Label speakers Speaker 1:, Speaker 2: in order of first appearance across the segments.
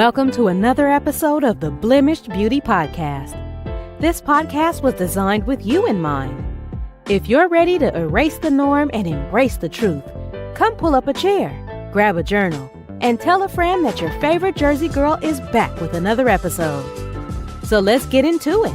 Speaker 1: Welcome to another episode of the Blemished Beauty Podcast. This podcast was designed with you in mind. If you're ready to erase the norm and embrace the truth, come pull up a chair, grab a journal, and tell a friend that your favorite Jersey girl is back with another episode. So let's get into it.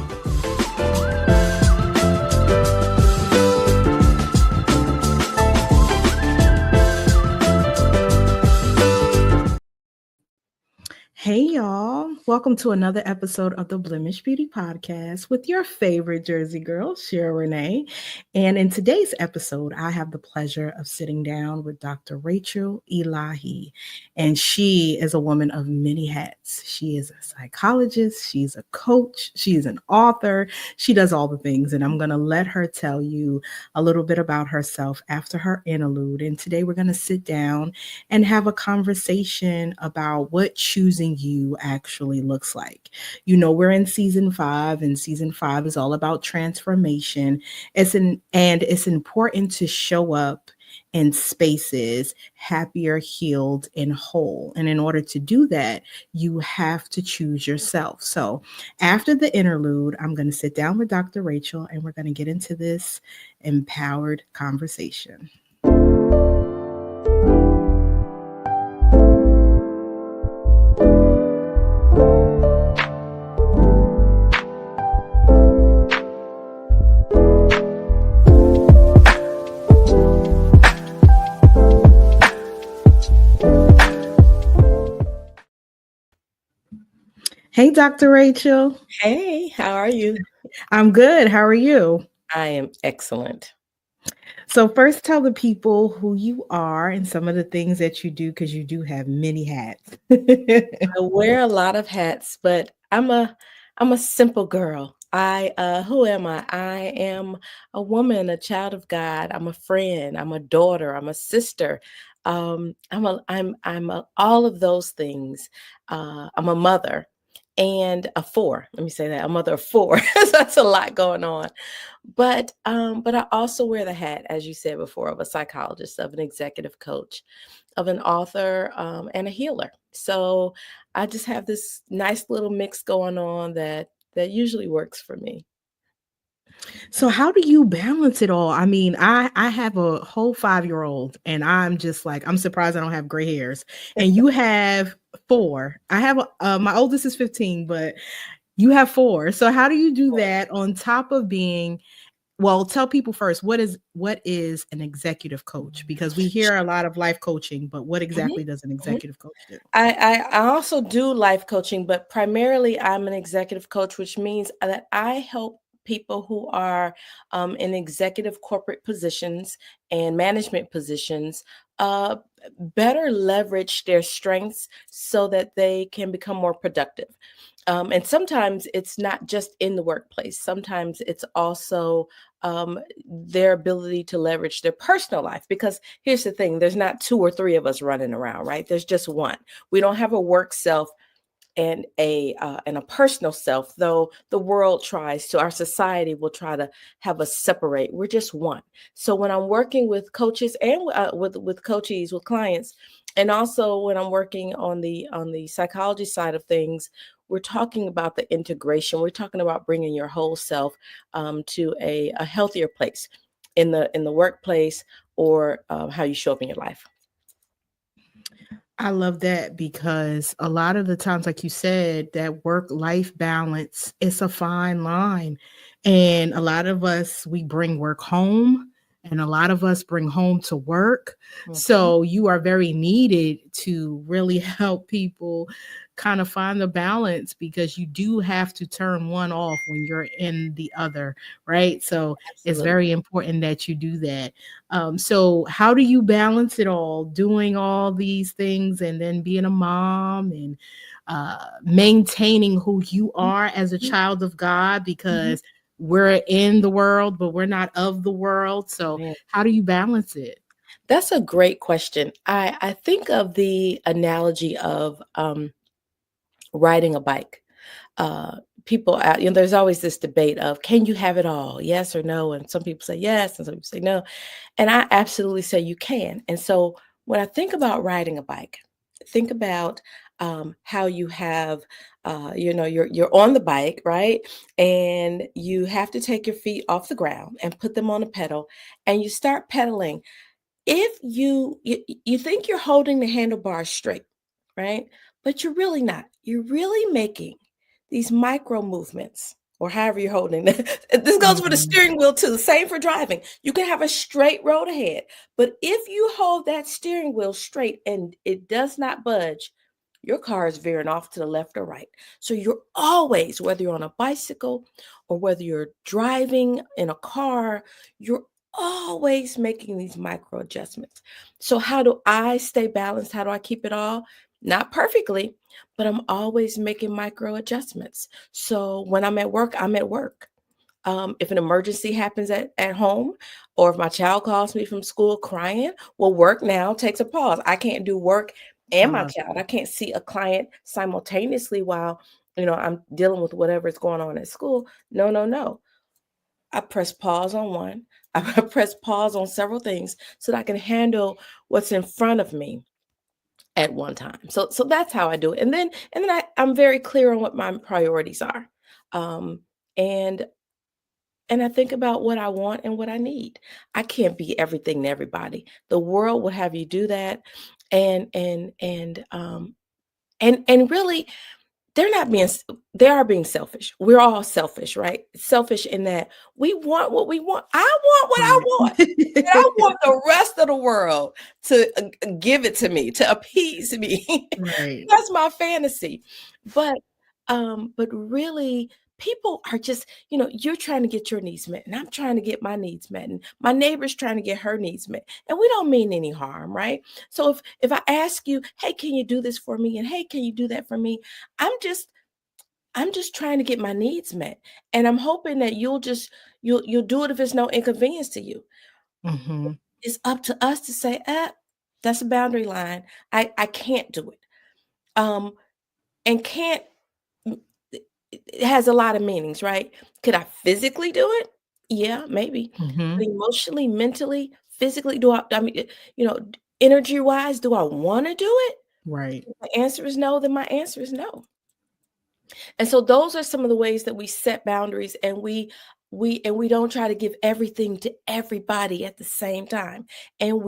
Speaker 2: Hey y'all, welcome to another episode of the Blemished Beauty Podcast with your favorite Jersey girl, Cheryl Renee. And in today's episode, I have the pleasure of sitting down with Dr. Rachel Elahee. And she is a woman of many hats. She is a psychologist, she's a coach, she's an author, she does all the things. And I'm going to let her tell you a little bit about herself after her interlude. And today we're going to sit down and have a conversation about what choosing you actually looks like. You know, we're in season 5, and season 5 is all about transformation. And it's important to show up in spaces happier, healed, and whole. And in order to do that, you have to choose yourself. So after the interlude, I'm going to sit down with Dr. Rachel and we're going to get into this empowered conversation. Hey, Dr. Rachel.
Speaker 3: Hey, how are you?
Speaker 2: I'm good. How are you?
Speaker 3: I am excellent.
Speaker 2: So first, tell the people who you are and some of the things that you do, because you do have many hats.
Speaker 3: I wear a lot of hats, but I'm a simple girl. Who am I? I am a woman, a child of God. I'm a friend. I'm a daughter. I'm a sister. I'm all of those things. I'm a mother. And a 4. Let me say that, a mother of 4. So that's a lot going on. But I also wear the hat, as you said before, of a psychologist, of an executive coach, of an author, and a healer. So I just have this nice little mix going on that usually works for me.
Speaker 2: So how do you balance it all? I mean, I have a whole 5-year-old and I'm just like, I'm surprised I don't have gray hairs. And you have 4. I have my oldest is 15, but you have 4. So how do you do that on top of being, well, tell people first, what is an executive coach? Because we hear a lot of life coaching, but what exactly does an executive coach do?
Speaker 3: I also do life coaching, but primarily I'm an executive coach, which means that I help people who are in executive corporate positions and management positions better leverage their strengths so that they can become more productive. And sometimes it's not just in the workplace. Sometimes it's also their ability to leverage their personal life. Because here's the thing, there's not 2 or 3 of us running around, right? There's just one. We don't have a work self and a personal self, though the world tries to, our society will try to have us separate. We're just one. So when I'm working with coaches and with coachees, with clients, and also when I'm working on the psychology side of things, we're talking about the integration. We're talking about bringing your whole self to a healthier place in the workplace, or how you show up in your life.
Speaker 2: I love that, because a lot of the times, like you said, that work-life balance, it's a fine line. And a lot of us, we bring work home, and a lot of us bring home to work. Mm-hmm. So you are very needed to really help people kind of find the balance, because you do have to turn one off when you're in the other, right? So Absolutely. It's very important that you do that. So how do you balance it all, doing all these things and then being a mom and maintaining who you are as a child of God? Because we're in the world, but we're not of the world. So how do you balance it?
Speaker 3: That's a great question. I think of the analogy of riding a bike. People out, there's always this debate of, can you have it all? Yes or no? And some people say yes, and some people say no. And I absolutely say you can. And so when I think about riding a bike, think about how you have, you're on the bike, right? And you have to take your feet off the ground and put them on a pedal, and you start pedaling. If you think you're holding the handlebars straight, right? But you're really not. You're really making these micro movements, or however you're holding it. This goes for the
Speaker 2: Mhm.
Speaker 3: steering wheel too. Same for driving. You can have a straight road ahead, but if you hold that steering wheel straight and it does not budge, your car is veering off to the left or right. So you're always, whether you're on a bicycle or whether you're driving in a car, you're always making these micro adjustments. So how do I stay balanced? How do I keep it all? Not perfectly, but I'm always making micro adjustments. So when I'm at work, I'm at work. If an emergency happens at home, or if my child calls me from school crying, well, work now takes a pause. I can't do work
Speaker 2: I
Speaker 3: and my
Speaker 2: love
Speaker 3: child.
Speaker 2: that.
Speaker 3: I can't see a client simultaneously while I'm dealing with whatever's going on at school. No, no, no. I press pause on one. I press pause on several things so that I can handle what's in front of me at one time. So that's how I do it. And then I'm very clear on what my priorities are. Um, and and I think about what I want and what I need. I can't be everything to everybody. The world will have you do that. And really, they're not being they are being selfish. We're all selfish, right? Selfish in that we want what we want. I want what I
Speaker 2: Right.
Speaker 3: want. And I want the rest of the world to give it to me, to appease me.
Speaker 2: Right.
Speaker 3: That's my fantasy. But really, people are just, you're trying to get your needs met, and I'm trying to get my needs met, and my neighbor's trying to get her needs met. And we don't mean any harm, right? So if I ask you, hey, can you do this for me? And hey, can you do that for me? I'm just I'm just trying to get my needs met. And I'm hoping that you'll do it if it's no inconvenience to you.
Speaker 2: Mhm.
Speaker 3: It's up to us to say, that's a boundary line. I can't do it. Um, and can't it has a lot of meanings, right? Could I physically do it? Yeah, maybe. But
Speaker 2: Mhm.
Speaker 3: emotionally, mentally, physically, I mean, energy wise, do I want to do it?
Speaker 2: Right.
Speaker 3: If my answer is no, then my answer is no. And so those are some of the ways that we set boundaries, and we don't try to give everything to everybody at the same time. And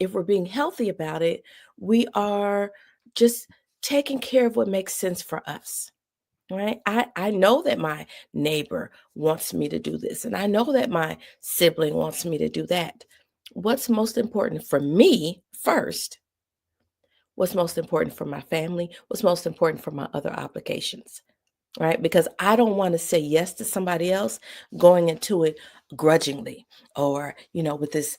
Speaker 3: if we're being healthy about it, we are just taking care of what makes sense for us. Right. I know that my neighbor wants me to do this, and I know that my sibling wants me to do that. What's most important for me first? What's most important for my family? What's most important for my other obligations? Right? Because I don't want to say yes to somebody else going into it grudgingly, or with this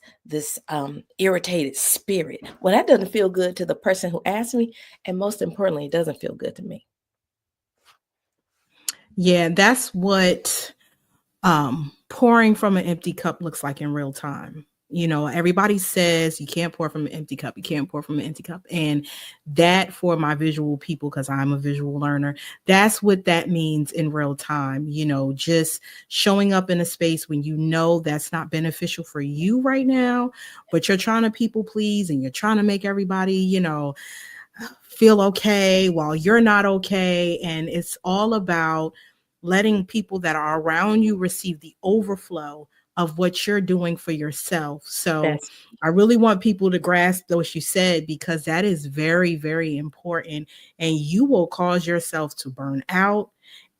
Speaker 3: irritated spirit. Well, that doesn't feel good to the person who asked me, and most importantly, it doesn't feel good to me.
Speaker 2: Yeah, that's what pouring from an empty cup looks like in real time. Everybody says you can't pour from an empty cup. You can't pour from an empty cup. And that, for my visual people, because I'm a visual learner, that's what that means in real time. Just showing up in a space when that's not beneficial for you right now, but you're trying to people please and you're trying to make everybody, feel okay while you're not okay. And it's all about letting people that are around you receive the overflow of what you're doing for yourself. So
Speaker 3: That's
Speaker 2: I really want people to grasp what you said, because that is very, very important. And you will cause yourself to burn out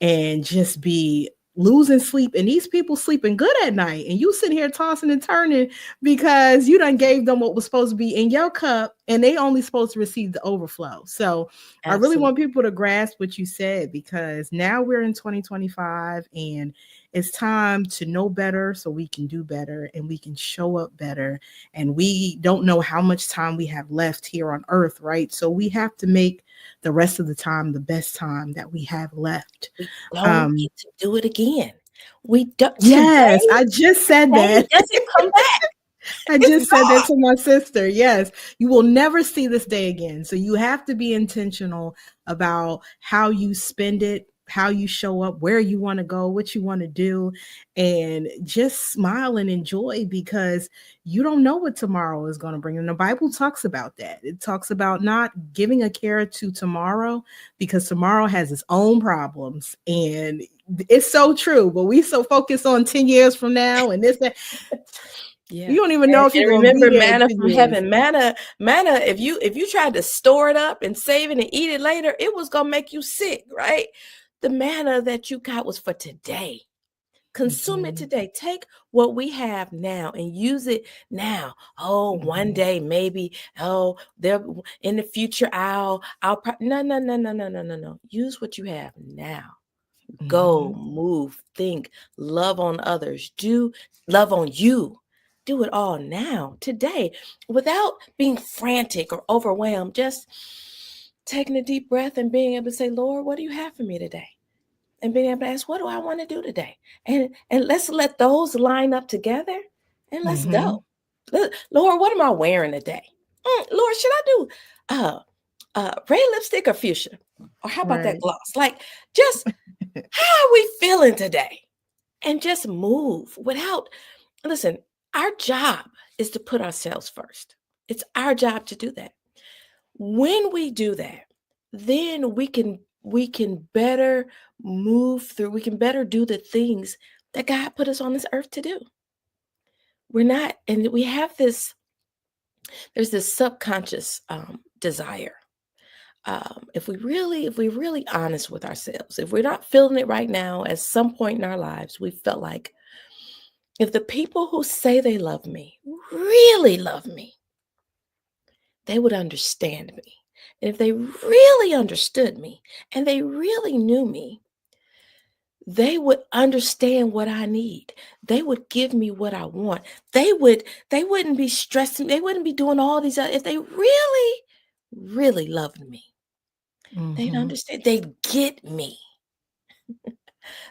Speaker 2: and just be losing sleep. And these people sleeping good at night, and you sitting here tossing and turning because you done gave them what was supposed to be in your cup, and they only supposed to receive the overflow. So I really
Speaker 3: absolutely.
Speaker 2: want people to grasp what you said, because now we're in 2025 and it's time to know better so we can do better and we can show up better. And we don't know how much time we have left here on earth, right? So we have to make the rest of the time the best time that we have left.
Speaker 3: We don't get to do it again. We don't.
Speaker 2: Yes, I just said
Speaker 3: Today
Speaker 2: that.
Speaker 3: doesn't come back.
Speaker 2: I
Speaker 3: It's
Speaker 2: just said that
Speaker 3: gone.
Speaker 2: to my sister. Yes, you will never see this day again. So you have to be intentional about how you spend it, how you show up, where you want to go, what you want to do, and just smile and enjoy, because you don't know what tomorrow is going to bring. And the Bible talks about that. It talks about not giving a care to tomorrow, because tomorrow has its own problems. And it's so true. But we so focused on 10 years from now and this, that.
Speaker 3: Yeah.
Speaker 2: You don't even know if you're going to be
Speaker 3: remember
Speaker 2: there in
Speaker 3: manna
Speaker 2: 10
Speaker 3: from
Speaker 2: years.
Speaker 3: heaven. Manna, if you tried to store it up and save it and eat it later, it was gonna make you sick, right? The manna that you got was for today. Consume it today. Take what we have now and use it now. Oh, one day maybe. Oh, there in the future no. Use what you have now. Go, move, think, love on others, love on you. Do it all now, today, without being frantic or overwhelmed. Just taking a deep breath and being able to say, Lord, what do you have for me today? And being able to ask, what do I want to do today? And let's let those line up together and let's go. Lord, what am I wearing today? Lord, should I do red lipstick or fuchsia? Or how about that gloss? Like, just how are we feeling today? And just move without, listen, our job is to put ourselves first. It's our job to do that. When we do that, then we can better move through, we can better do the things that God put us on this earth to do. We're not, and we have this, there's this subconscious desire. If we're really honest with ourselves, if we're not feeling it right now, at some point in our lives, we felt like, if the people who say they love me really love me, they would understand me. And if they really understood me and they really knew me, they would understand what I need. They would give me what I want. They wouldn't be stressing. They wouldn't be doing all these other, if they really, really loved me. They'd understand. They'd get me.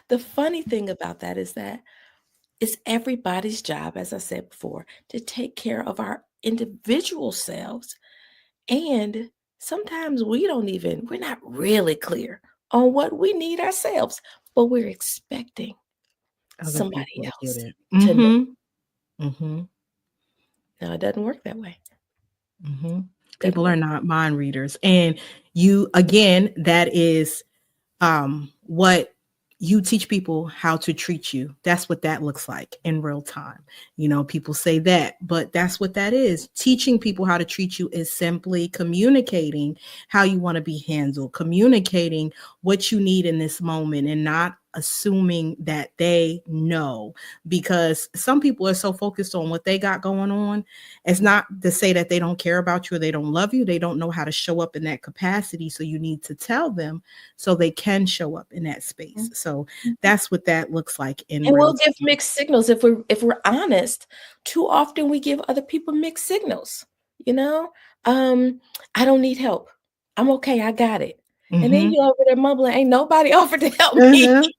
Speaker 3: The funny thing about that is that it's everybody's job, as I said before, to take care of our individual selves. And sometimes we're not really clear on what we need ourselves, but we're expecting
Speaker 2: Other
Speaker 3: somebody
Speaker 2: people to
Speaker 3: else
Speaker 2: get it.
Speaker 3: to know. Now, it doesn't work that way.
Speaker 2: People are not mind readers. And you, again, that is what you teach people, how to treat you. That's what that looks like in real time. You know, people say that, but that's what that is. Teaching people how to treat you is simply communicating how you want to be handled, communicating what you need in this moment, and not assuming that they know, because some people are so focused on what they got going on. It's not to say that they don't care about you or they don't love you. They don't know how to show up in that capacity. So you need to tell them so they can show up in that space. So that's what that looks like in
Speaker 3: And
Speaker 2: real
Speaker 3: we'll give
Speaker 2: time.
Speaker 3: mixed signals if we're honest. Too often we give other people mixed signals. You know, I don't need help. I'm okay. I got it. And then you're over there mumbling, ain't nobody offered to help me.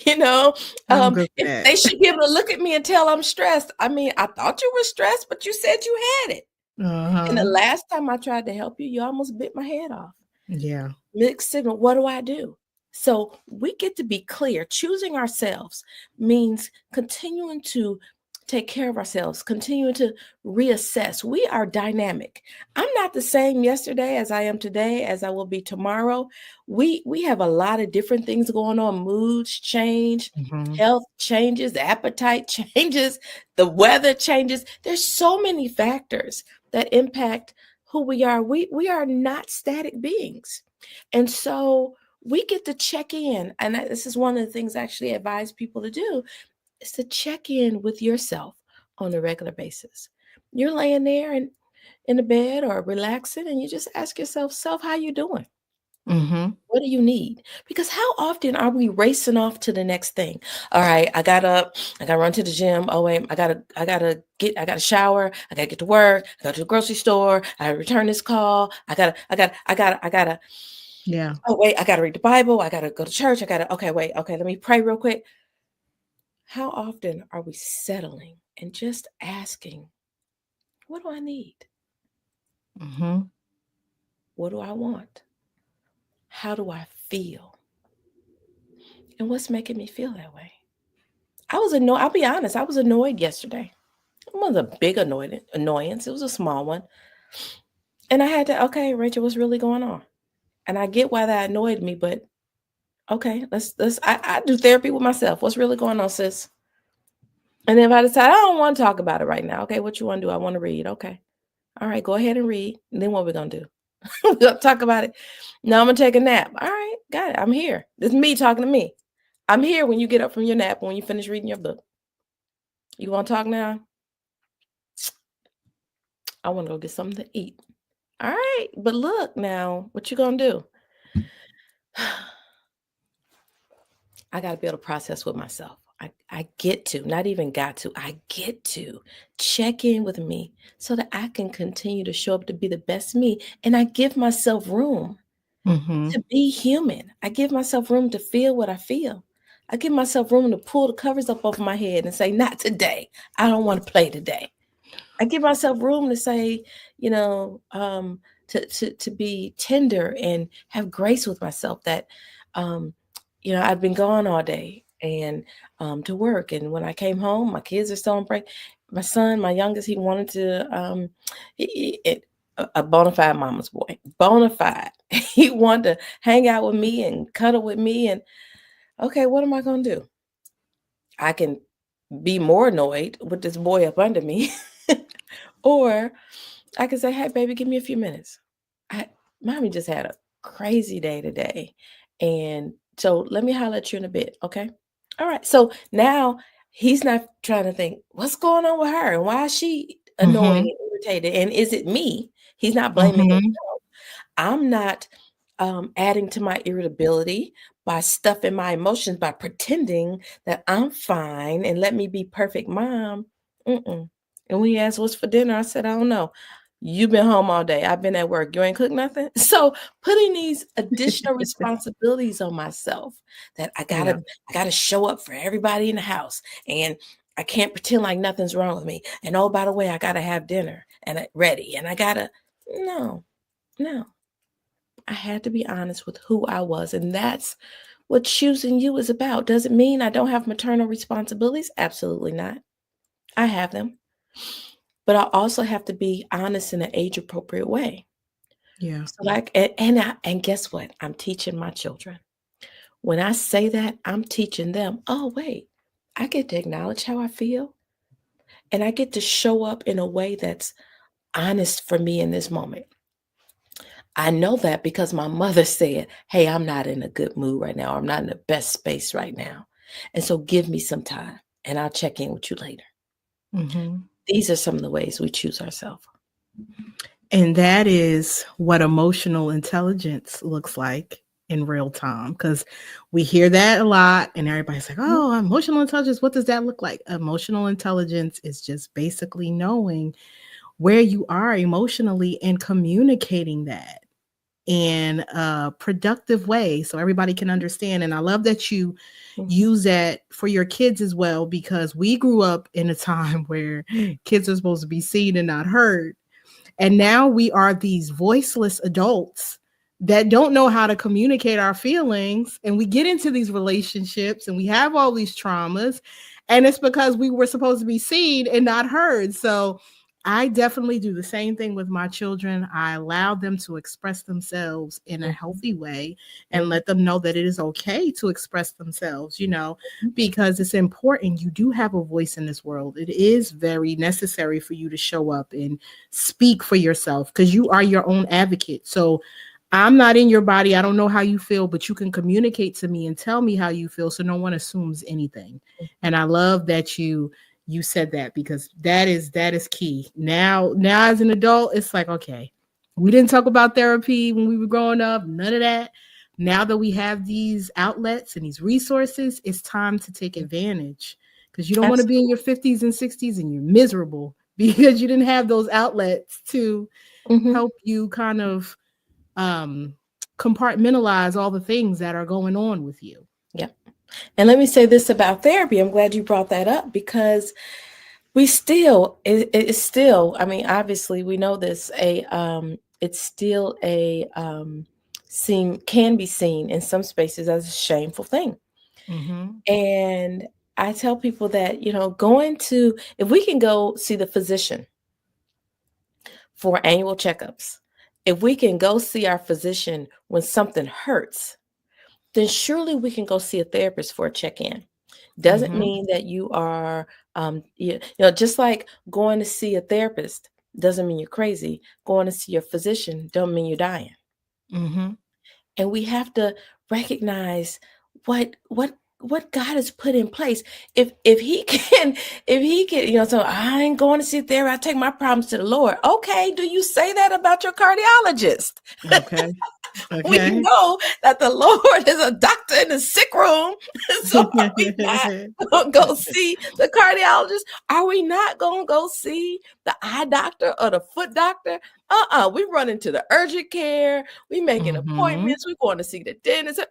Speaker 3: You know,
Speaker 2: I'm good for
Speaker 3: if
Speaker 2: that.
Speaker 3: they should be able to look at me and tell I'm stressed. I mean, I thought you were stressed, but you said you had it. And the last time I tried to help you, you almost bit my head off.
Speaker 2: Yeah.
Speaker 3: Mixed signal. What do I do? So we get to be clear. Choosing ourselves means continuing to take care of ourselves, continuing to reassess. We are dynamic. I'm not the same yesterday as I am today, as I will be tomorrow. We have a lot of different things going on. Moods change, health changes, appetite changes, the weather changes. There's so many factors that impact who we are. We are not static beings. And so we get to check in. And this is one of the things I actually advise people to do, is to check in with yourself on a regular basis. You're laying there and in the bed or relaxing, and you just ask yourself, self, how you doing? What do you need? Because how often are we racing off to the next thing? All right, I got up, I gotta run to the gym. Oh wait, I gotta shower, I gotta get to work, I gotta to the grocery store, I gotta return this call, I gotta.
Speaker 2: Yeah.
Speaker 3: Oh wait, I gotta read the Bible, I gotta go to church, okay, let me pray real quick. How often are we settling and just asking, what do I need? What do I want? How do I feel? And what's making me feel that way? I was annoyed. I'll be honest. I was annoyed yesterday. It wasn't a big annoyance. It was a small one. And I had to, okay, Rachel, what's really going on? And I get why that annoyed me, but okay, I do therapy with myself. What's really going on, sis? And then if I decide I don't want to talk about it right now, okay, what you want to do? I want to read. Okay. All right, go ahead and read. And then what we're going to do? We're going to talk about it. Now I'm going to take a nap. All right, got it. I'm here. This is me talking to me. I'm here when you get up from your nap, when you finish reading your book. You want to talk now? I want to go get something to eat. All right, but look now, what you going to do? I got to be able to process with myself. I get to, not even got to, I get to check in with me so that I can continue to show up to be the best me. And I give myself room to be human. I give myself room to feel what I feel. I give myself room to pull the covers up off my head and say, not today. I don't want to play today. I give myself room to say, to be tender and have grace with myself that, I've been gone all day and to work. And when I came home, my kids are still on break. My son, my youngest, he wanted to, a bona fide mama's boy, bona fide. He wanted to hang out with me and cuddle with me. And okay, what am I going to do? I can be more annoyed with this boy up under me. Or I can say, hey, baby, give me a few minutes. Mommy just had a crazy day today. And so let me holler at you in a bit. Okay. All right. So now he's not trying to think, what's going on with her? And why is she annoyed and irritated? And is it me? He's not blaming himself. I'm not adding to my irritability by stuffing my emotions, by pretending that I'm fine and let me be perfect mom. And when he asked what's for dinner, I said, I don't know. You've been home all day. I've been at work. You ain't cooked nothing. So putting these additional responsibilities on myself that I gotta show up for everybody in the house, and I can't pretend like nothing's wrong with me. And oh, by the way, I gotta have dinner and ready, and I gotta no. I had to be honest with who I was, and that's what choosing you is about. Does it mean I don't have maternal responsibilities? Absolutely not. I have them. But I also have to be honest in an age-appropriate way.
Speaker 2: Yeah.
Speaker 3: So and guess what? I'm teaching my children. When I say that, I'm teaching them, oh, wait, I get to acknowledge how I feel, and I get to show up in a way that's honest for me in this moment. I know that because my mother said, hey, I'm not in a good mood right now. I'm not in the best space right now. And so give me some time and I'll check in with you later. These are some of the ways we choose ourselves.
Speaker 2: And that is what emotional intelligence looks like in real time, because we hear that a lot and everybody's like, oh, emotional intelligence. What does that look like? Emotional intelligence is just basically knowing where you are emotionally and communicating that in a productive way so everybody can understand. And I love that you use that for your kids as well, because we grew up in a time where kids are supposed to be seen and not heard. And now we are these voiceless adults that don't know how to communicate our feelings. And we get into these relationships and we have all these traumas. And it's because we were supposed to be seen and not heard. So I definitely do the same thing with my children. I allow them to express themselves in a healthy way and let them know that it is okay to express themselves, because it's important. You do have a voice in this world. It is very necessary for you to show up and speak for yourself because you are your own advocate. So I'm not in your body. I don't know how you feel, but you can communicate to me and tell me how you feel so no one assumes anything. And I love that you said that, because that is key. Now as an adult, it's like, okay, we didn't talk about therapy when we were growing up, none of that. Now that we have these outlets and these resources, it's time to take advantage, because you don't want to be in your 50s and 60s and you're miserable because you didn't have those outlets to help you kind of compartmentalize all the things that are going on with you.
Speaker 3: Yep. And let me say this about therapy. I'm glad you brought that up, because it's still, I mean, obviously we know this, it's still can be seen in some spaces as a shameful thing. And I tell people that, if we can go see the physician for annual checkups, if we can go see our physician when something hurts, then surely we can go see a therapist for a check-in. Doesn't mean that you are, just like going to see a therapist doesn't mean you're crazy. Going to see your physician don't mean you're dying. And we have to recognize what God has put in place. If he can, so I ain't going to sit there. I take my problems to the Lord. Okay, do you say that about your cardiologist?
Speaker 2: Okay.
Speaker 3: We know that the Lord is a doctor in the sick room. So are we not going to go see the cardiologist? Are we not going to go see the eye doctor or the foot doctor? We run into the urgent care. We making appointments. We're going to see the dentist.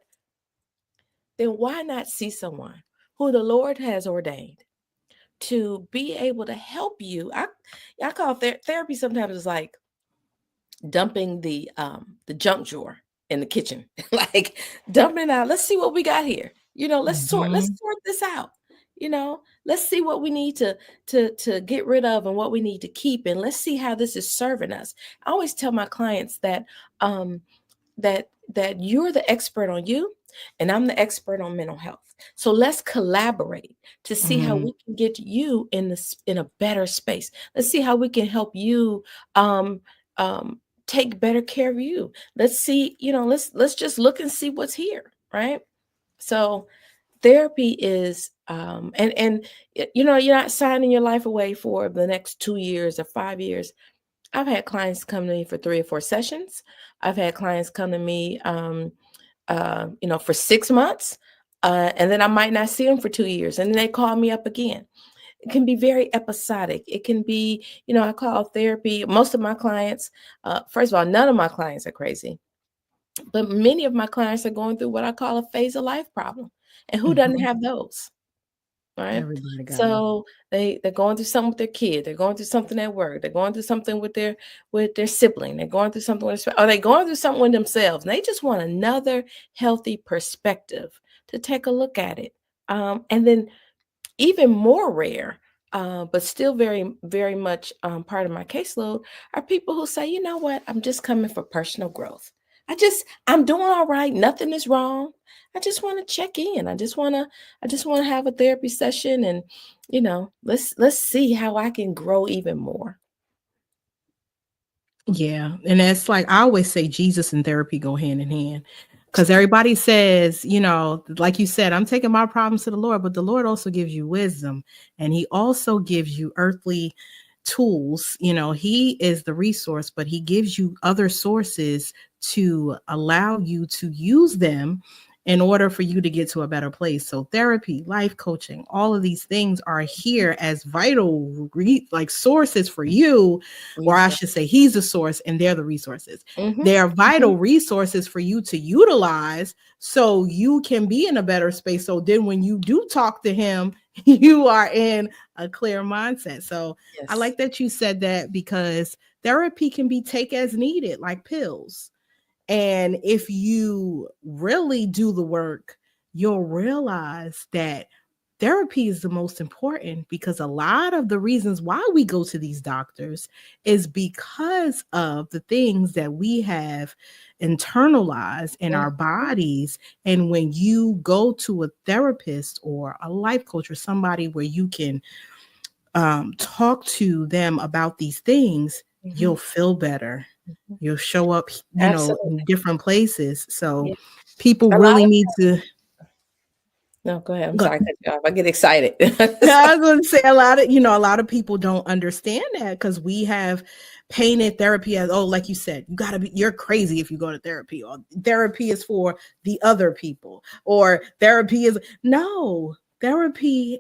Speaker 3: Then why not see someone who the Lord has ordained to be able to help you? I call therapy sometimes is like dumping the junk drawer in the kitchen, like dumping it out. Let's see what we got here. Let's sort this out. Let's see what we need to get rid of and what we need to keep, and let's see how this is serving us. I always tell my clients that that you're the expert on you and I'm the expert on mental health. So let's collaborate to see how we can get you in a better space. Let's see how we can help you take better care of you. Let's see, let's just look and see what's here, right? So therapy is and you're not signing your life away for the next 2 years or 5 years. I've had clients come to me for 3 or 4 sessions. I've had clients come to me for 6 months, and then I might not see them for 2 years, and then they call me up again. It can be very episodic. It can be, I call therapy. Most of my clients, first of all, none of my clients are crazy, but many of my clients are going through what I call a phase of life problem. And who doesn't have those? Right.
Speaker 2: Everybody got
Speaker 3: So they're going through something with their kid. They're going through something at work. They're going through something with their sibling. They're going through something with are they going through something with themselves? And they just want another healthy perspective to take a look at it. And then even more rare, but still very, very much part of my caseload are people who say, you know what, I'm just coming for personal growth. I'm doing all right. Nothing is wrong. I just want to check in. I just want to have a therapy session and, let's see how I can grow even more.
Speaker 2: Yeah. And that's like, I always say Jesus and therapy go hand in hand. Because everybody says, like you said, I'm taking my problems to the Lord, but the Lord also gives you wisdom and he also gives you earthly tools. He is the resource, but he gives you other sources to allow you to use them in order for you to get to a better place. So therapy, life coaching, all of these things are here as vital sources for you, or I should say he's the source and they're the resources. They are vital resources for you to utilize so you can be in a better space. So then when you do talk to him, you are in a clear mindset. So yes. I like that you said that because therapy can be take as needed, like pills. And if you really do the work, you'll realize that therapy is the most important because a lot of the reasons why we go to these doctors is because of the things that we have internalized in our bodies. And when you go to a therapist or a life coach or somebody where you can talk to them about these things, you'll feel better. You'll show up, in different places. So people really need to.
Speaker 3: No, go ahead. I'm sorry. I get excited.
Speaker 2: I was going to say a lot of people don't understand that because we have painted therapy as, like you said, you're crazy if you go to therapy, or therapy is for the other people, or therapy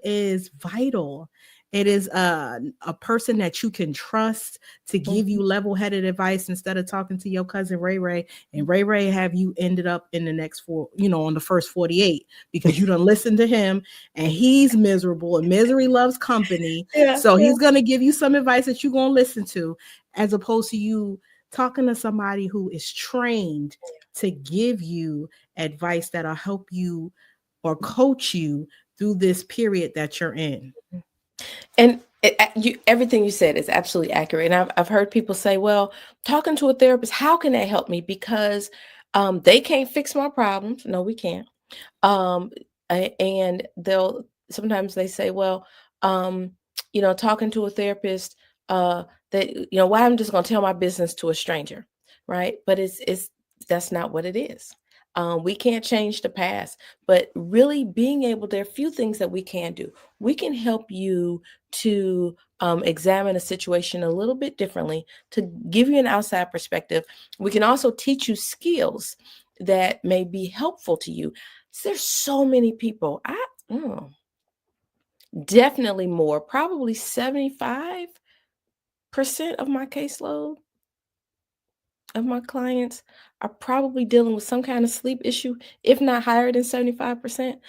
Speaker 2: is vital. It is a person that you can trust to give you level-headed advice instead of talking to your cousin Ray Ray, and Ray Ray have you ended up in the next on the first 48 because you don't listen to him and he's miserable and misery loves company. He's going to give you some advice that you're going to listen to, as opposed to you talking to somebody who is trained to give you advice that'll help you or coach you through this period that you're in.
Speaker 3: And everything you said is absolutely accurate. And I've heard people say, well, talking to a therapist, how can that help me? Because they can't fix my problems. No, we can't. Um, and they'll sometimes they say, well, um, talking to a therapist, that why I'm just going to tell my business to a stranger, right? But it's that's not what it is. We can't change the past, but really being able, there are a few things that we can do. We can help you to examine a situation a little bit differently, to give you an outside perspective. We can also teach you skills that may be helpful to you. There's so many people. Definitely more, probably 75% of my caseload of my clients are probably dealing with some kind of sleep issue, if not higher than 75%.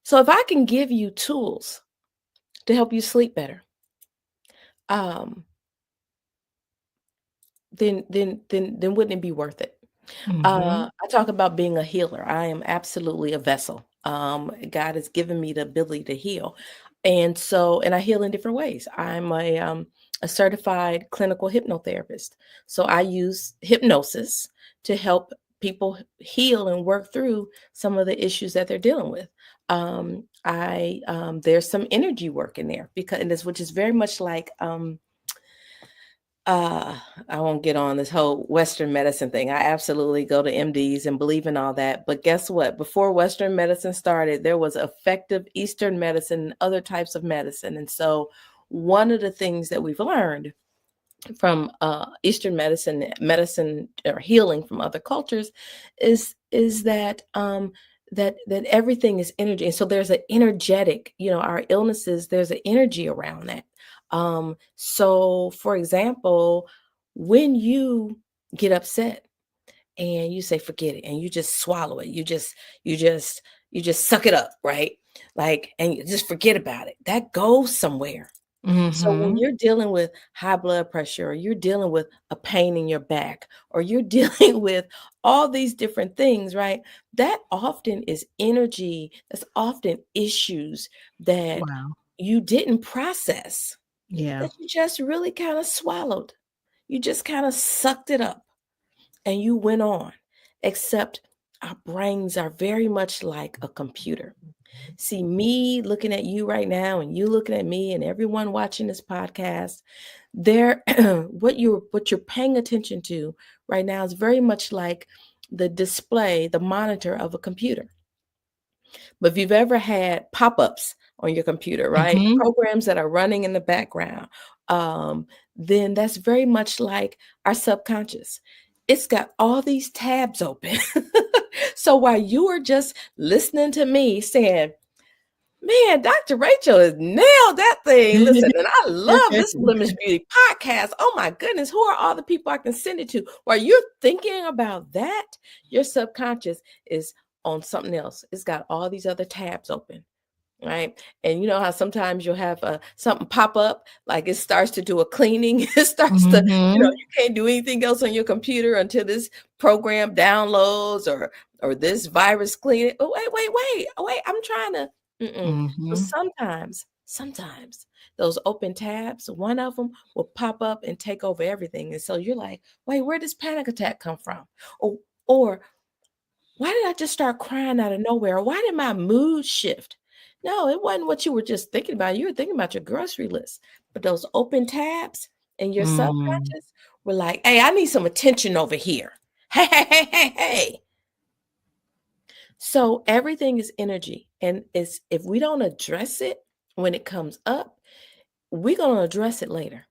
Speaker 3: So if I can give you tools to help you sleep better, um, then wouldn't it be worth it?
Speaker 2: Mm-hmm.
Speaker 3: I talk about being a healer. I am absolutely a vessel. God has given me the ability to heal. And I heal in different ways. I'm a certified clinical hypnotherapist. So I use hypnosis to help people heal and work through some of the issues that they're dealing with. I There's some energy work in there, which is very much like uh, I won't get on this whole Western medicine thing. I absolutely go to MDs and believe in all that. But guess what? Before Western medicine started, there was effective Eastern medicine and other types of medicine. And so one of the things that we've learned from Eastern medicine or healing from other cultures is that that everything is energy. And so there's an energetic, our illnesses, there's an energy around that. So for example, when you get upset and you say forget it and you just swallow it, you just suck it up, right? Like, and you just forget about it. That goes somewhere. So when
Speaker 2: Mm-hmm.
Speaker 3: you're dealing with high blood pressure, or you're dealing with a pain in your back, or you're dealing with all these different things, right? That often is energy. That's often issues that
Speaker 2: Wow.
Speaker 3: you didn't process,
Speaker 2: Yeah.
Speaker 3: that you just really kind of swallowed. You just kind of sucked it up and you went on. Except our brains are very much like a computer. See, me looking at you right now and you looking at me and everyone watching this podcast, there what you're paying attention to right now is very much like the display, the monitor of a computer. But if you've ever had pop-ups on your computer, right?
Speaker 2: Mm-hmm.
Speaker 3: Programs that are running in the background, um, then that's very much like our subconscious. It's got all these tabs open. So while you are just listening to me saying, man, Dr. Rachel has nailed that thing. Listen, and I love this Blemish Beauty podcast. Oh my goodness, who are all the people I can send it to? While you're thinking about that, your subconscious is on something else. It's got all these other tabs open, right? And you know how sometimes you'll have something pop up, like it starts to do a cleaning. It starts to,
Speaker 2: Mm-hmm.
Speaker 3: you can't do anything else on your computer until this program downloads or this virus clean it. Oh, wait, I'm trying to. Mm-mm. So
Speaker 2: Mm-hmm.
Speaker 3: sometimes those open tabs, one of them will pop up and take over everything. And so you're like, wait, where does panic attack come from? Or why did I just start crying out of nowhere? Why did my mood shift? No, it wasn't what you were just thinking about. You were thinking about your grocery list. But those open tabs in your
Speaker 2: Mm.
Speaker 3: subconscious were like, hey, I need some attention over here. Hey. So everything is energy. And it's if we don't address it when it comes up, we're going to address it later.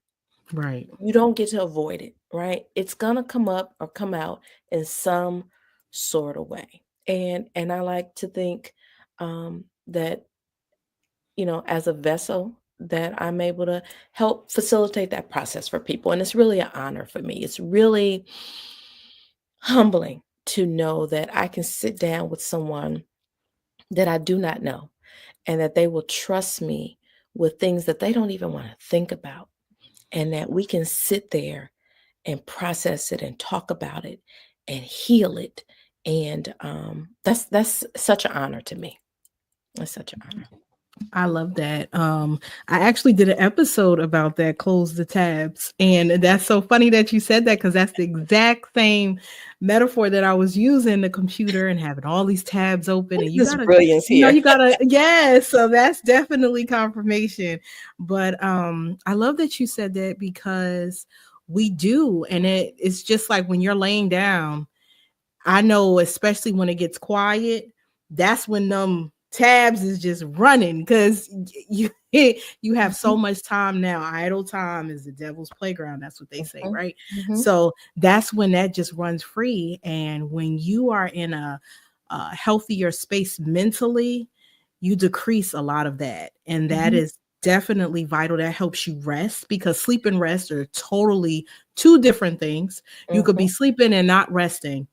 Speaker 2: Right.
Speaker 3: You don't get to avoid it, right? It's going to come up or come out in some sort of way. And I like to think that, as a vessel, that I'm able to help facilitate that process for people. And it's really an honor for me. It's really humbling to know that I can sit down with someone that I do not know and that they will trust me with things that they don't even want to think about, and that we can sit there and process it and talk about it and heal it. And that's such an honor to me. It's such an honor.
Speaker 2: I love that. I actually did an episode about that, close the tabs. And that's so funny that you said that because that's the exact same metaphor that I was using, the computer and having all these tabs open. And you
Speaker 3: This
Speaker 2: gotta,
Speaker 3: brilliance here.
Speaker 2: you gotta, yes. So that's definitely confirmation. But I love that you said that because we do. And it's just like when you're laying down, I know, especially when it gets quiet, that's when them tabs is just running because you you have so much time now. Idle time is the devil's playground. That's what they say, right?
Speaker 3: Mm-hmm.
Speaker 2: So that's when that just runs free. And when you are in a healthier space mentally, you decrease a lot of that, and that is definitely vital. That helps you rest because sleep and rest are totally two different things. You could be sleeping and not resting,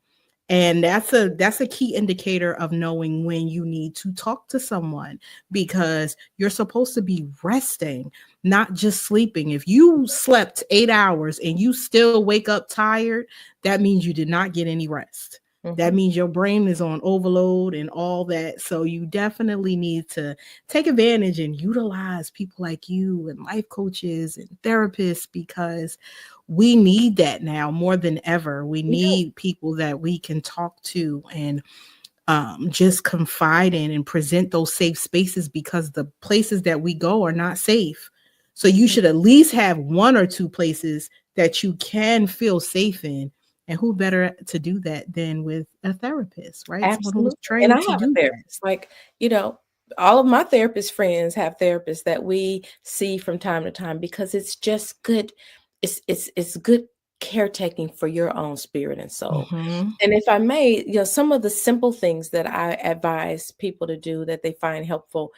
Speaker 2: and that's a key indicator of knowing when you need to talk to someone because you're supposed to be resting, not just sleeping. If you slept 8 hours and you still wake up tired, that means you did not get any rest. That means your brain is on overload and all that. So you definitely need to take advantage and utilize people like you and life coaches and therapists because we need that now more than ever. We need people that we can talk to and just confide in and present those safe spaces because the places that we go are not safe. So you should at least have one or two places that you can feel safe in. And who better to do that than with a therapist, right? Someone who was
Speaker 3: Absolutely. And I
Speaker 2: trained to
Speaker 3: have a
Speaker 2: do that.
Speaker 3: therapist. Like, all of my therapist friends have therapists that we see from time to time because it's just good. It's good caretaking for your own spirit and soul.
Speaker 2: Mm-hmm.
Speaker 3: And if I may, some of the simple things that I advise people to do that they find helpful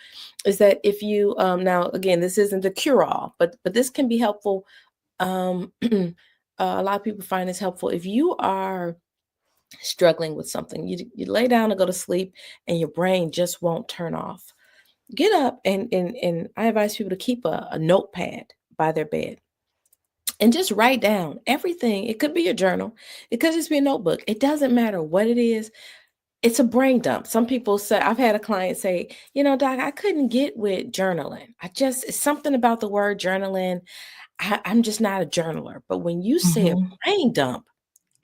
Speaker 3: is that if you now again, this isn't the cure-all, but this can be helpful. A lot of people find this helpful if you are struggling with something. You lay down to go to sleep and your brain just won't turn off. Get up and I advise people to keep a notepad by their bed and just write down everything. It could be a journal. It could just be a notebook. It doesn't matter what it is. It's a brain dump. Some people say, I've had a client say, Doc, I couldn't get with journaling. It's something about the word journaling. I'm just not a journaler. But when you say a
Speaker 2: Mm-hmm.
Speaker 3: brain dump,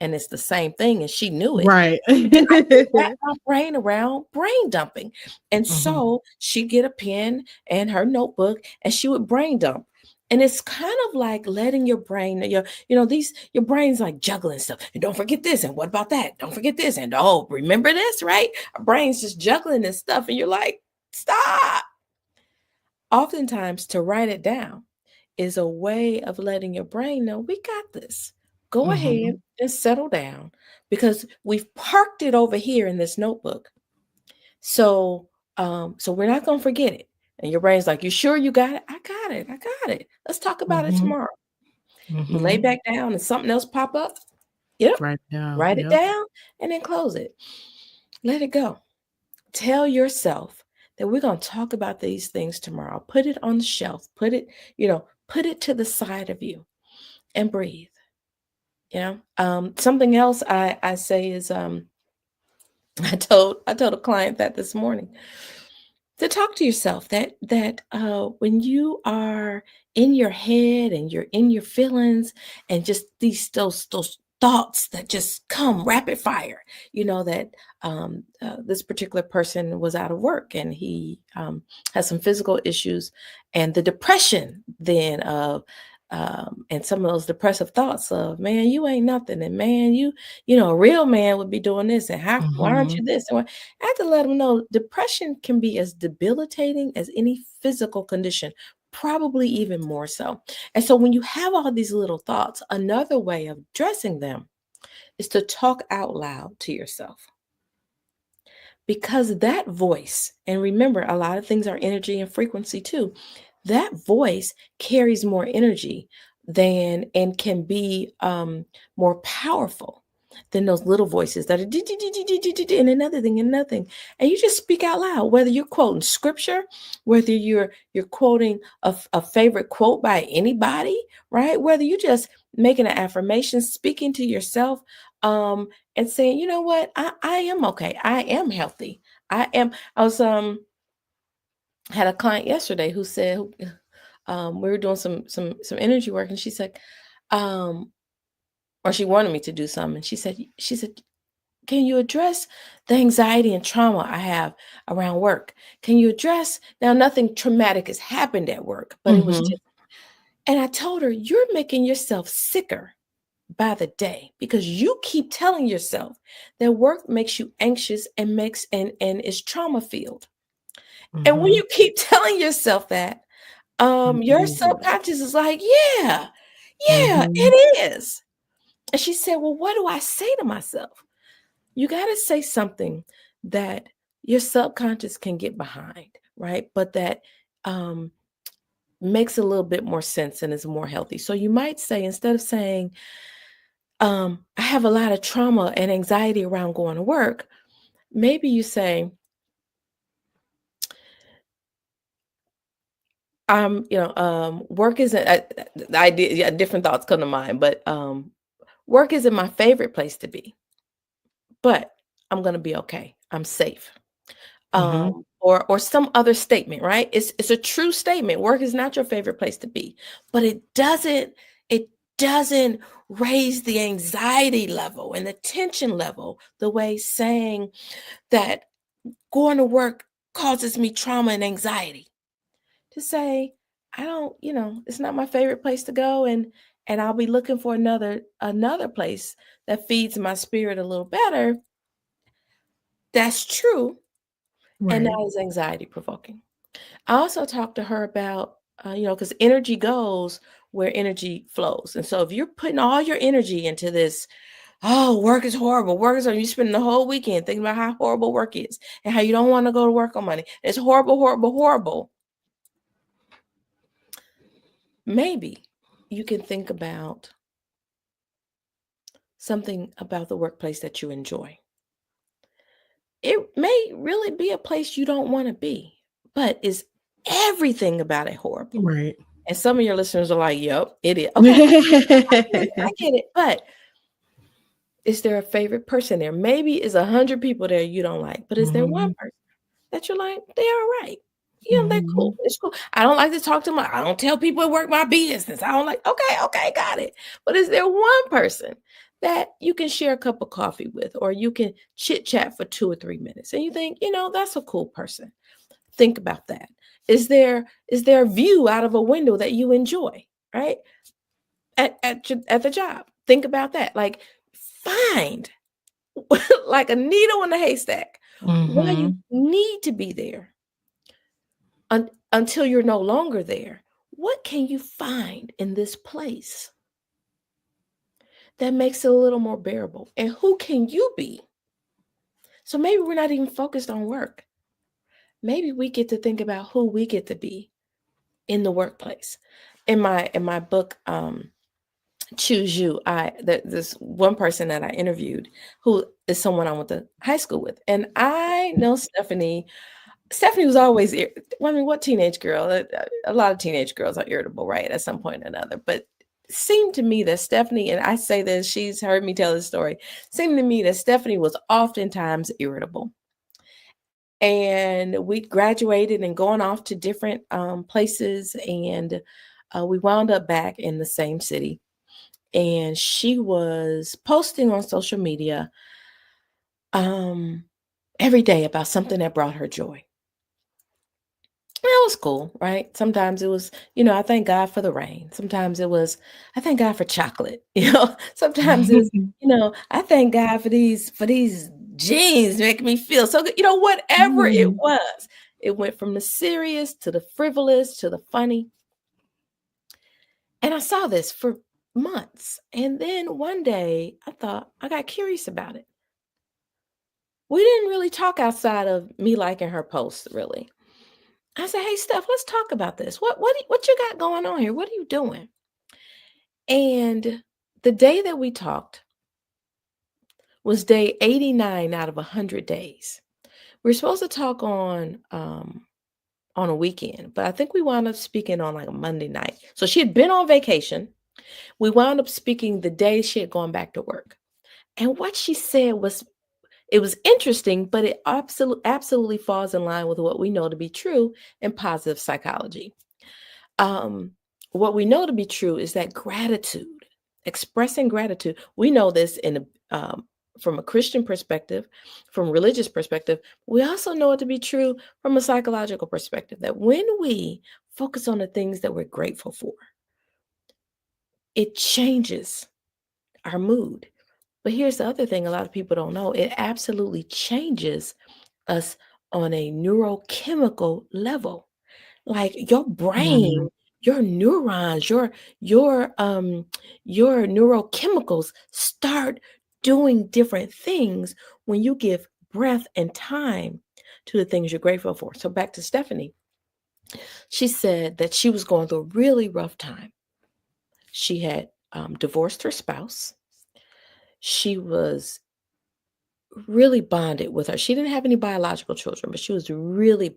Speaker 3: and it's the same thing, and she knew it.
Speaker 2: Right.
Speaker 3: I could wrap my brain around brain dumping. And
Speaker 2: Mm-hmm.
Speaker 3: so she'd get a pen and her notebook and she would brain dump. And it's kind of like letting your brain, your brain's like juggling stuff. And don't forget this. And what about that? Don't forget this. And oh, remember this, right? Our brain's just juggling this stuff. And you're like, stop. Oftentimes to write it down is a way of letting your brain know we got this. Go
Speaker 2: Mm-hmm.
Speaker 3: ahead and settle down because we've parked it over here in this notebook. So we're not going to forget it. And your brain's like, you sure you got it? I got it. I got it. Let's talk about it
Speaker 2: Mm-hmm.
Speaker 3: tomorrow. You lay
Speaker 2: Mm-hmm.
Speaker 3: back down and something else pop up. Yep.
Speaker 2: Right now.
Speaker 3: Write it
Speaker 2: Yep.
Speaker 3: down and then close it. Let it go. Tell yourself that we're going to talk about these things tomorrow. Put it on the shelf. Put it to the side of you and breathe. Something else I say is I told a client that this morning to talk to yourself that when you are in your head and you're in your feelings and just those thoughts that just come rapid fire, that this particular person was out of work and he has some physical issues, and the depression then of and some of those depressive thoughts of, man, you ain't nothing, and man, a real man would be doing this, and why aren't
Speaker 2: Mm-hmm.
Speaker 3: you this? And I have to let them know depression can be as debilitating as any physical condition, probably even more so. And so when you have all these little thoughts, another way of addressing them is to talk out loud to yourself. Because that voice, and remember, a lot of things are energy and frequency too, that voice carries more energy than and can be more powerful than those little voices that are and another thing and nothing. And you just speak out loud, whether you're quoting scripture, whether you're quoting a favorite quote by anybody, right? Whether you just making an affirmation, speaking to yourself, and saying, you know what, I am okay. I am healthy. I was had a client yesterday who said, we were doing some energy work, and she said, or she wanted me to do something. And she said, can you address the anxiety and trauma I have around work? Can you address, now nothing traumatic has happened at work, but it was
Speaker 2: Mhm.
Speaker 3: just, and I told her, you're making yourself sicker by the day because you keep telling yourself that work makes you anxious and is trauma filled. And when
Speaker 2: Mhm.
Speaker 3: you keep telling yourself that,
Speaker 2: I
Speaker 3: your
Speaker 2: believe it.
Speaker 3: subconscious is like, yeah, yeah,
Speaker 2: Mhm.
Speaker 3: it is. And she said, well, what do I say to myself? You got to say something that your subconscious can get behind, right? But that makes a little bit more sense and is more healthy. So you might say, instead of saying, I have a lot of trauma and anxiety around going to work, maybe you say, work isn't, the idea, yeah, different thoughts come to mind, but work isn't my favorite place to be, but I'm going to be okay. I'm safe.
Speaker 2: Mhm.
Speaker 3: Or some other statement, right? It's a true statement. Work is not your favorite place to be, but it doesn't raise the anxiety level and the tension level the way saying that going to work causes me trauma and anxiety. To say, I don't, it's not my favorite place to go, and I'll be looking for another place that feeds my spirit a little better. That's true, and
Speaker 2: Right.
Speaker 3: that is anxiety provoking. I also talked to her about, because energy goes where energy flows. And so if you're putting all your energy into this, oh, work is horrible, you spend the whole weekend thinking about how horrible work is and how you don't want to go to work on Monday. It's horrible, horrible, horrible. Maybe you can think about something about the workplace that you enjoy. It may really be a place you don't want to be, but is everything about it horrible?
Speaker 2: Right.
Speaker 3: And some of your listeners are like, yep, it is. Okay, I get it. But is there a favorite person there? Maybe it's 100 people there you don't like, but is there one
Speaker 2: Mhm.
Speaker 3: person that you're like, they're all right? They're cool.
Speaker 2: Mhm.
Speaker 3: It's cool. I don't like to talk to I don't tell people at work my business. I don't like, okay, got it. But is there one person that you can share a cup of coffee with, or you can chit chat for 2 or 3 minutes and you think, that's a cool person? Think about that. Is there a view out of a window that you enjoy, right? At the job. Think about that. Like, find like a needle in a haystack why you
Speaker 2: Mhm.
Speaker 3: need to be there until you're no longer there. What can you find in this place that makes it a little more bearable? And who can you be? So maybe we're not even focused on work. Maybe we get to think about who we get to be in the workplace. In my book, Choose You, this one person that I interviewed who is someone I went to high school with, and I know Stephanie. Stephanie was always, I mean, what teenage girl? A lot of teenage girls are irritable, right, at some point or another. But it seemed to me that Stephanie, and I say this, she's heard me tell this story, seemed to me that Stephanie was oftentimes irritable. And we graduated and going off to different places, and we wound up back in the same city. And she was posting on social media um, every day about something that brought her joy. That was cool, right? Sometimes it was, I thank God for the rain. Sometimes it was, I thank God for chocolate. Sometimes it's, I thank God for these jeans making me feel so good. Whatever it
Speaker 2: Mhm.
Speaker 3: was, it went from the serious to the frivolous to the funny. And I saw this for months. And then one day I thought, I got curious about it. We didn't really talk outside of me liking her posts, really. I said, "Hey, Steph, let's talk about this. What you got going on here? What are you doing?" And the day that we talked was day 89 out of 100 days. We were supposed to talk on a weekend, but I think we wound up speaking on like a Monday night. So she had been on vacation. We wound up speaking the day she had gone back to work. And what she said was, It was interesting, but it absolutely falls in line with what we know to be true in positive psychology. Um, what we know to be true is that gratitude, expressing gratitude, we know this from a Christian perspective, from a religious perspective. We also know it to be true from a psychological perspective, that when we focus on the things that we're grateful for, it changes our mood. But here's the other thing a lot of people don't know. It absolutely changes us on a neurochemical level. Like your
Speaker 2: Mhm.
Speaker 3: brain, your neurons, your neurochemicals start doing different things when you give breath and time to the things you're grateful for. So back to Stephanie. She said that she was going through a really rough time. She had divorced her spouse. She was really bonded with her. She didn't have any biological children, but she was really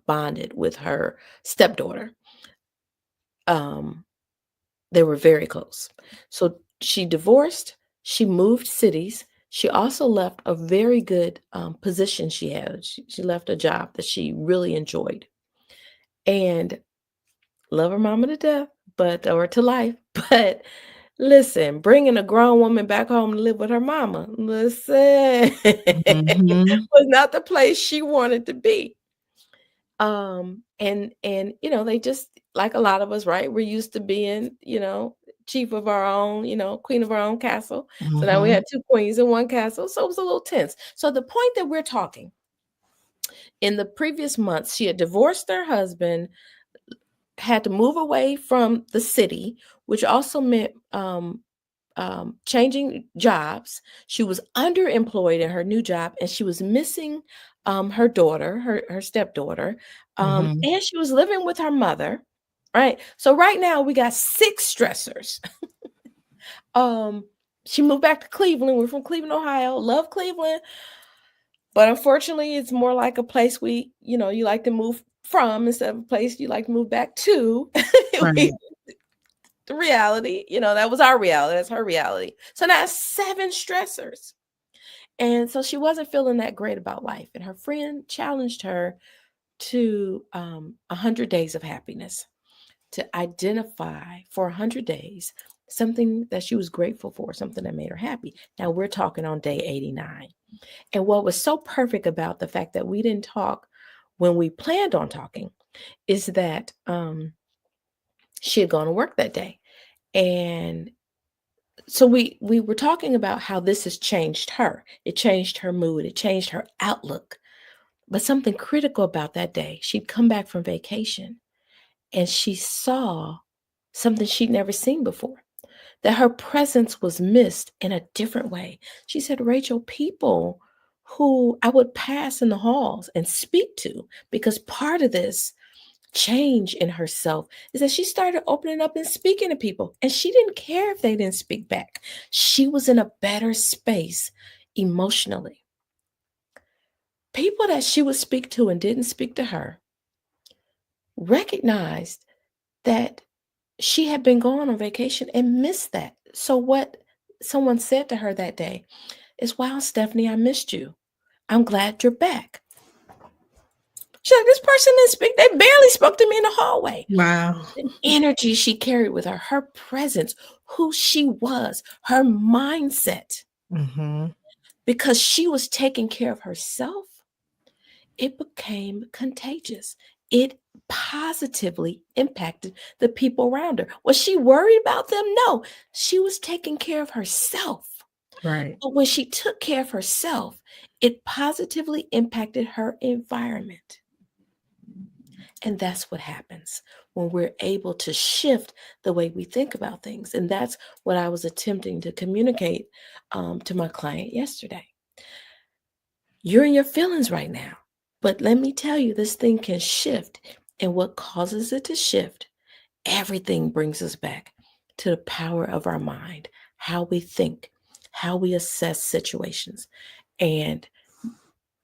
Speaker 3: bonded with her stepdaughter. Um, they were very close. So she divorced, she moved cities. She also left a very good position she had. She left a job that she really enjoyed and love her mama to death, or to life. But listen, bringing a grown woman back home to live with her mama, listen,
Speaker 2: Mhm.
Speaker 3: was not the place she wanted to be. And they just, like a lot of us, right? We're used to being, chief of our own, queen of our own castle. So now we
Speaker 2: Mhm.
Speaker 3: had two queens in one castle. So it was a little tense. So the point that we're talking, in the previous months, she had divorced her husband, had to move away from the city, which also meant changing jobs. She was underemployed in her new job, and she was missing her daughter, her stepdaughter,
Speaker 2: Mhm.
Speaker 3: and she was living with her mother. Right. So right now we got 6 stressors. um, she moved back to Cleveland. We're from Cleveland, Ohio. Love Cleveland, but unfortunately, it's more like a place you like to move from instead of a place you like to move back to.
Speaker 2: Right.
Speaker 3: The reality, that was our reality. That's her reality. So now 7 stressors. And so she wasn't feeling that great about life. And her friend challenged her to 100 days of happiness, to identify for 100 days something that she was grateful for, something that made her happy. Now we're talking on day 89. And what was so perfect about the fact that we didn't talk when we planned on talking is that she had gone to work that day. And so we were talking about how this has changed her. It changed her mood. It changed her outlook. But something critical about that day, she'd come back from vacation and she saw something she'd never seen before, that her presence was missed in a different way. She said, Rachel, people who I would pass in the halls and speak to, because part of this change in herself is that she started opening up and speaking to people, and she didn't care if they didn't speak back. She was in a better space emotionally. People that she would speak to and didn't speak to her recognized that she had been gone on vacation and missed that. So what someone said to her that day is, wow, Stephanie, I missed you. I'm glad you're back. She's like, this person didn't speak. They barely spoke to me in the hallway.
Speaker 2: Wow.
Speaker 3: The energy she carried with her presence, who she was, her mindset,
Speaker 2: Mhm.
Speaker 3: because she was taking care of herself, it became contagious. It positively impacted the people around her. Was she worried about them? No, she was taking care of herself.
Speaker 2: Right.
Speaker 3: But when she took care of herself, it positively impacted her environment. And that's what happens when we're able to shift the way we think about things. And that's what I was attempting to communicate to my client yesterday. You're in your feelings right now, but let me tell you, this thing can shift. And what causes it to shift? Everything brings us back to the power of our mind, how we think, how we assess situations, and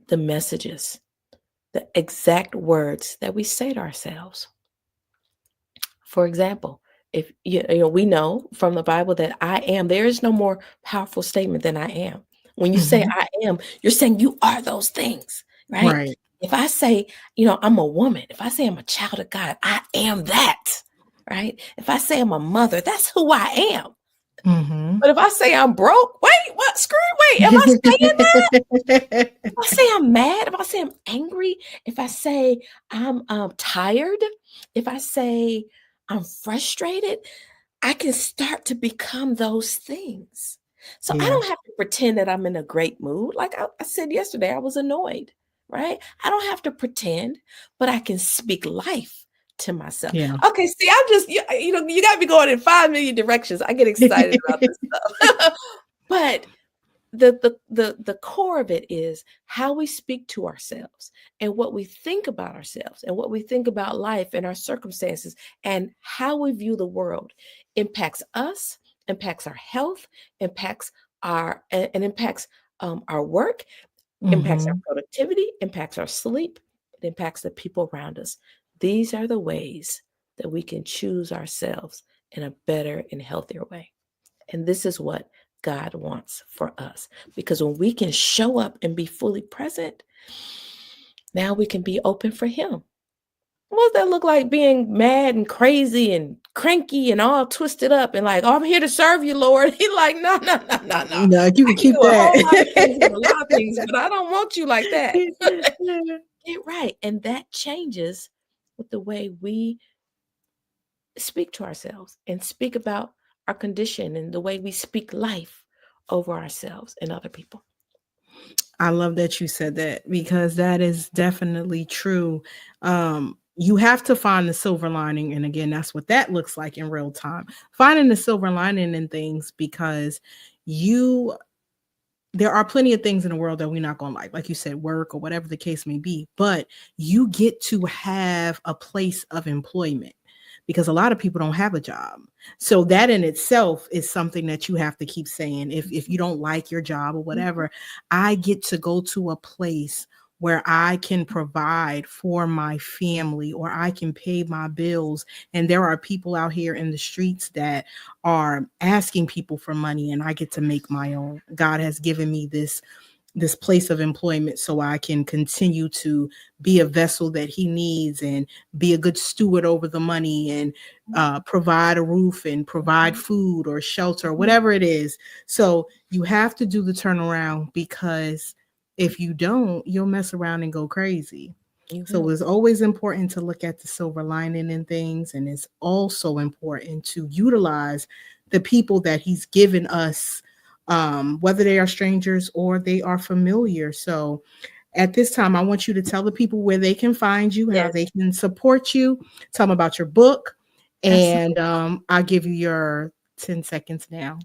Speaker 3: the messages, the exact words that we say to ourselves. For example, if we know from the Bible that I am, there is no more powerful statement than I am. When you say I am, you're saying you are those things, right?
Speaker 2: Right.
Speaker 3: If I say, I'm a woman, if I say I'm a child of God, I am that, right? If I say I'm a mother, that's who I am. But if I say I'm broke, wait, what? Wait, am I saying that? If I say I'm mad, if I say I'm angry, if I say I'm tired, if I say I'm frustrated, I can start to become those things. So I
Speaker 2: Yeah.
Speaker 3: don't have to pretend that I'm in a great mood. Like I said yesterday, I was annoyed, right? I don't have to pretend, but I can speak life to myself.
Speaker 2: Yeah.
Speaker 3: Okay, see, I'm just, you got me going in 5 million directions. I get excited about this stuff. But the core of it is how we speak to ourselves and what we think about ourselves and what we think about life and our circumstances and how we view the world impacts us, impacts our health, impacts our work, impacts our productivity, impacts our sleep, it impacts the people around us. These are the ways that we can choose ourselves in a better and healthier way. And this is what God wants for us. Because when we can show up and be fully present, now we can be open for Him. What does that look like, being mad and crazy and cranky and all twisted up and like, oh, I'm here to serve you, Lord? He's like, no.
Speaker 2: No, you can keep
Speaker 3: Do a whole lot of
Speaker 2: that.
Speaker 3: things with a lot of things, but I don't want you like that. Get right. And that changes with the way we speak to ourselves and speak about our condition and the way we speak life over ourselves and other people.
Speaker 2: I love that you said that, because that is definitely true. You have to find the silver lining. And again, that's what that looks like in real time. Finding the silver lining in things, because there are plenty of things in the world that we're not going to like you said, work or whatever the case may be, but you get to have a place of employment, because a lot of people don't have a job. So that in itself is something that you have to keep saying. If you don't like your job or whatever, I get to go to a place where I can provide for my family, or I can pay my bills. And there are people out here in the streets that are asking people for money, and I get to make my own. God has given me this place of employment so I can continue to be a vessel that He needs and be a good steward over the money and provide a roof and provide food or shelter, whatever it is. So you have to do the turnaround, because if you don't, you'll mess around and go crazy. So it's always important to look at the silver lining in things. And it's also important to utilize the people that He's given us, whether they are strangers or they are familiar. So at this time, I want you to tell the people where they can find you, how they can support you. Tell them about your book. And I'll give you your 10 seconds now.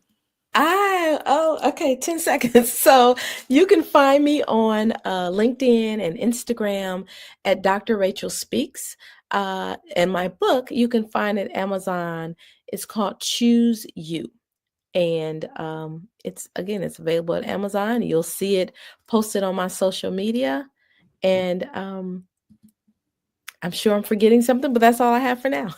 Speaker 3: Okay, 10 seconds. So you can find me on LinkedIn and Instagram at Dr. Rachel Speaks. And my book, you can find at Amazon. It's called Choose You. And it's available at Amazon. You'll see it posted on my social media. And I'm sure I'm forgetting something, but that's all I have for now.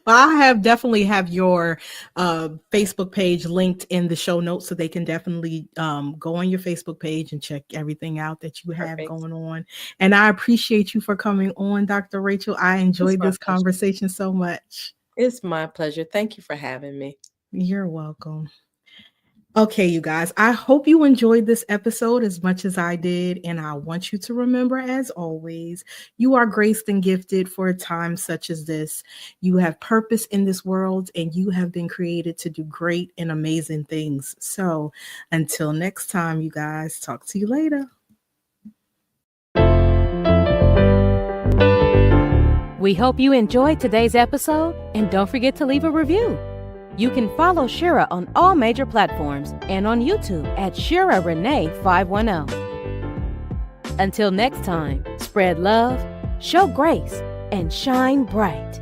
Speaker 2: I definitely have your Facebook page linked in the show notes, so they can definitely go on your Facebook page and check everything out that you have going on. And I appreciate you for coming on, Dr. Rachel. I enjoyed this conversation so much.
Speaker 3: It's my pleasure. Thank you for having me.
Speaker 2: You're welcome. Okay, you guys, I hope you enjoyed this episode as much as I did. And I want you to remember, as always, you are graced and gifted for a time such as this. You have purpose in this world, and you have been created to do great and amazing things. So until next time, you guys, talk to you later.
Speaker 1: We hope you enjoyed today's episode, and don't forget to leave a review. You can follow Shira on all major platforms and on YouTube at Shira Renee 510. Until next time, spread love, show grace, and shine bright.